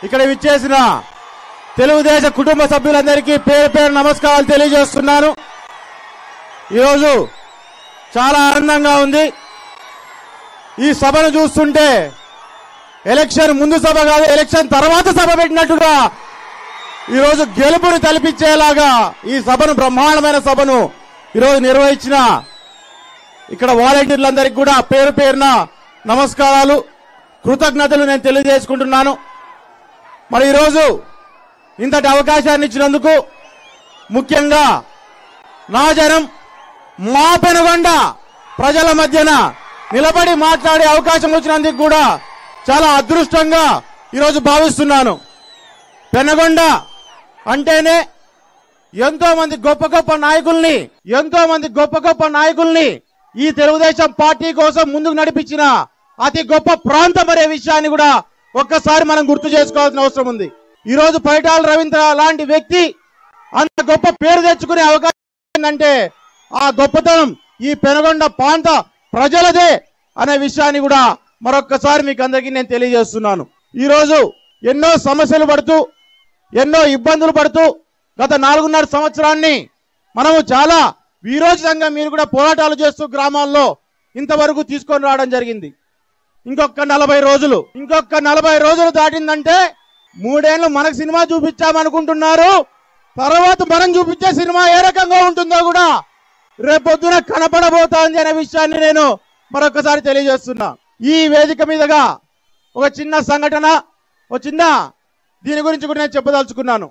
ఇక్కడ విచ్చేసిన తెలుగుదేశం కుటుంబ సభ్యులందరికీ పేరు పేరు నమస్కారాలు తెలియజేస్తున్నాను. ఈరోజు చాలా ఆనందంగా ఉంది. ఈ సభను చూస్తుంటే ఎలక్షన్ ముందు సభ కాదు, ఎలక్షన్ తర్వాత సభ పెట్టినట్టుగా ఈరోజు గెలుపుని తలపించేలాగా ఈ సభను, బ్రహ్మాండమైన సభను ఈరోజు నిర్వహించిన ఇక్కడ వాలంటీర్లందరికీ కూడా పేరు పేరున నమస్కారాలు, కృతజ్ఞతలు నేను తెలియజేసుకుంటున్నాను. మరి ఈరోజు ఇంతటి అవకాశాన్ని ఇచ్చినందుకు, ముఖ్యంగా నా జనం మా పెనుగొండ ప్రజల మధ్యన నిలబడి మాట్లాడే అవకాశం వచ్చినందుకు కూడా చాలా అదృష్టంగా ఈరోజు భావిస్తున్నాను. పెనుగొండ అంటేనే ఎంతో మంది గొప్ప గొప్ప నాయకుల్ని ఈ తెలుగుదేశం పార్టీ కోసం ముందుకు నడిపించిన అతి గొప్ప ప్రాంతం అనే విషయాన్ని కూడా ఒక్కసారి మనం గుర్తు చేసుకోవాల్సిన అవసరం ఉంది. ఈ రోజు పరిటాల రవీంద్ర లాంటి వ్యక్తి అంత గొప్ప పేరు తెచ్చుకునే అవకాశం ఏంటంటే ఆ గొప్పతనం ఈ పెనుగొండ ప్రాంత ప్రజలదే అనే విషయాన్ని కూడా మరొక్కసారి మీకు అందరికీ నేను తెలియజేస్తున్నాను. ఈ రోజు ఎన్నో సమస్యలు పడుతూ, ఎన్నో ఇబ్బందులు పడుతూ గత 4.5 సంవత్సరాన్ని మనము చాలా వీరోచితంగా మీరు కూడా పోరాటాలు చేస్తూ గ్రామాల్లో ఇంతవరకు తీసుకొని రావడం జరిగింది. ఇంకొక 40 రోజులు దాటిందంటే 3 ఏళ్లు మనకు సినిమా చూపించామనుకుంటున్నారు. తర్వాత మనం చూపించే సినిమా ఏ రకంగా ఉంటుందో కూడా రేపొద్దున కనపడబోతోంది అనే విషయాన్ని నేను మరొకసారి తెలియజేస్తున్నా. ఈ వేదిక మీదుగా ఒక చిన్న సంఘటన, దీని గురించి కూడా నేను చెప్పదలుచుకున్నాను.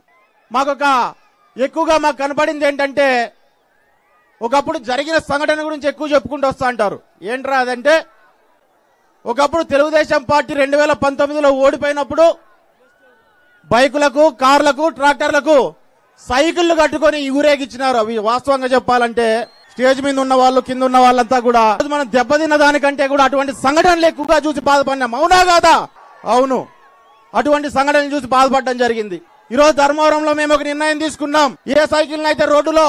ఎక్కువగా మాకు కనపడింది ఏంటంటే, ఒకప్పుడు జరిగిన సంఘటన గురించి ఎక్కువ చెప్పుకుంటూ వస్తా అంటారు. ఏంట్రా అదంటే, ఒకప్పుడు తెలుగుదేశం పార్టీ 2019లో ఓడిపోయినప్పుడు బైకులకు, కార్లకు, ట్రాక్టర్లకు సైకిళ్లు కట్టుకొని ఊరేగించినారు. అవి వాస్తవంగా చెప్పాలంటే స్టేజ్ మీద ఉన్న వాళ్ళు, కింద ఉన్న వాళ్ళంతా కూడా మనం దెబ్బతిన్న దానికంటే కూడా అటువంటి సంఘటనలు ఎక్కువగా చూసి బాధపడినాం. అవునా కాదా? అవును, అటువంటి సంఘటనలు చూసి బాధపడడం జరిగింది. ఈ రోజు ధర్మవరంలో మేము ఒక నిర్ణయం తీసుకున్నాం. ఏ సైకిల్ అయితే రోడ్డులో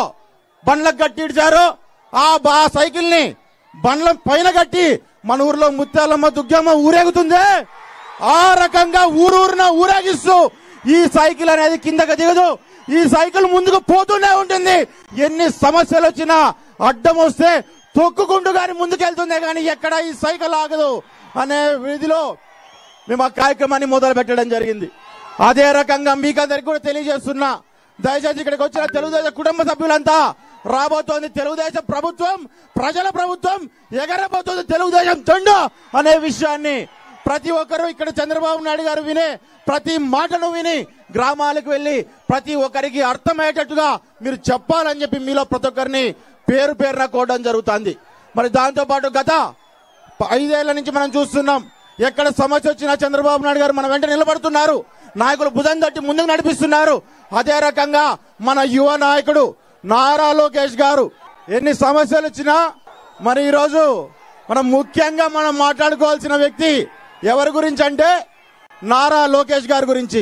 బండ్లకు కట్టి ఇచ్చారో ఆ సైకిల్ ని బండ్ల పైన కట్టి మన ఊర్లో ముత్యాలమ్మ, దుగ్గమ్మ ఊరేగుతుంది. ఆ రకంగా ఊరూరున ఊరేగిస్తూ ఈ సైకిల్ అనేది కిందకి దిగదు, ఈ సైకిల్ ముందుకు పోతూనే ఉంటుంది. ఎన్ని సమస్యలు వచ్చినా, అడ్డం వస్తే తొక్కుకుంటూ గాని ముందుకెళ్తుందే గాని ఎక్కడ ఈ సైకిల్ ఆగదు అనే విధిలో మేము ఆ కార్యక్రమాన్ని మొదలు పెట్టడం జరిగింది. అదే రకంగా మీకు అందరికి కూడా తెలియజేస్తున్నా, దయచేసి ఇక్కడికి వచ్చిన తెలుగుదేశం కుటుంబ సభ్యులంతా రాబోతోంది తెలుగుదేశం ప్రభుత్వం, ప్రజల ప్రభుత్వం, ఎగరబోతోంది తెలుగుదేశం జెండా అనే విషయాన్ని ప్రతి ఒక్కరూ ఇక్కడ చంద్రబాబు నాయుడు గారు వినే ప్రతి మాటను విని గ్రామాలకు వెళ్లి ప్రతి ఒక్కరికి అర్థమయ్యేటట్టుగా మీరు చెప్పాలని చెప్పి మీలో ప్రతి ఒక్కరిని పేరు పేరున కోవడం జరుగుతుంది. మరి దాంతో పాటు గత 5 ఏళ్ల నుంచి మనం చూస్తున్నాం, ఎక్కడ సమస్య వచ్చినా చంద్రబాబు నాయుడు గారు మన వెంట నిలబడుతున్నారు, నాయకులు భుజం తట్టి ముందుకు నడిపిస్తున్నారు. అదే రకంగా మన యువ నాయకుడు నారా లోకేష్ గారు ఎన్ని సమస్యలు వచ్చినా, మరి ఈరోజు ముఖ్యంగా మనం మాట్లాడుకోవాల్సిన వ్యక్తి ఎవరి గురించి అంటే నారా లోకేష్ గారి గురించి.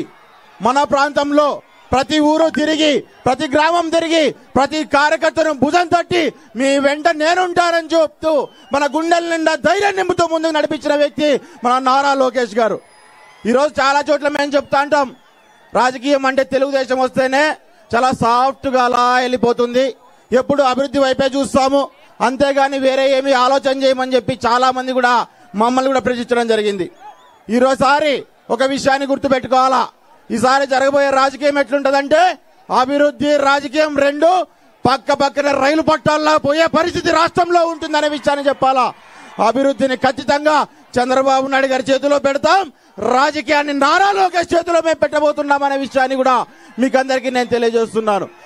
మన ప్రాంతంలో ప్రతి ఊరు తిరిగి, ప్రతి గ్రామం తిరిగి, ప్రతి కార్యకర్తను భుజం తట్టి మీ వెంట నేనుంటానని చెప్తూ మన గుండెల నిండా ధైర్యం నింపుతూ ముందుకు నడిపించిన వ్యక్తి మన నారా లోకేష్ గారు. ఈరోజు చాలా చోట్ల మేము చెప్తా అంటాం, రాజకీయం అంటే తెలుగుదేశం వస్తేనే చాలా సాఫ్ట్గా అలా వెళ్ళిపోతుంది, ఎప్పుడు అభివృద్ధి వైపే చూస్తాము, అంతేగాని వేరే ఏమీ ఆలోచన చేయమని చెప్పి చాలా మంది కూడా మమ్మల్ని కూడా ప్రశ్నించడం జరిగింది. ఈరోజుసారి ఒక విషయాన్ని గుర్తుపెట్టుకోవాలా, ఈసారి జరగబోయే రాజకీయం ఎట్లుంటదంటే అభివృద్ధి, రాజకీయం రెండు పక్కన రైలు పట్టాల్లో పోయే పరిస్థితి రాష్ట్రంలో ఉంటుందనే విషయాన్ని చెప్పాలా. అభివృద్ధిని ఖచ్చితంగా చంద్రబాబు నాయుడు గారి చేతిలో పెడతాం, రాజకీయాన్ని నారా లోకేష్ చేతిలో మేము పెట్టబోతున్నాం అనే విషయాన్ని కూడా మీకు అందరికీ నేను తెలియజేస్తున్నాను.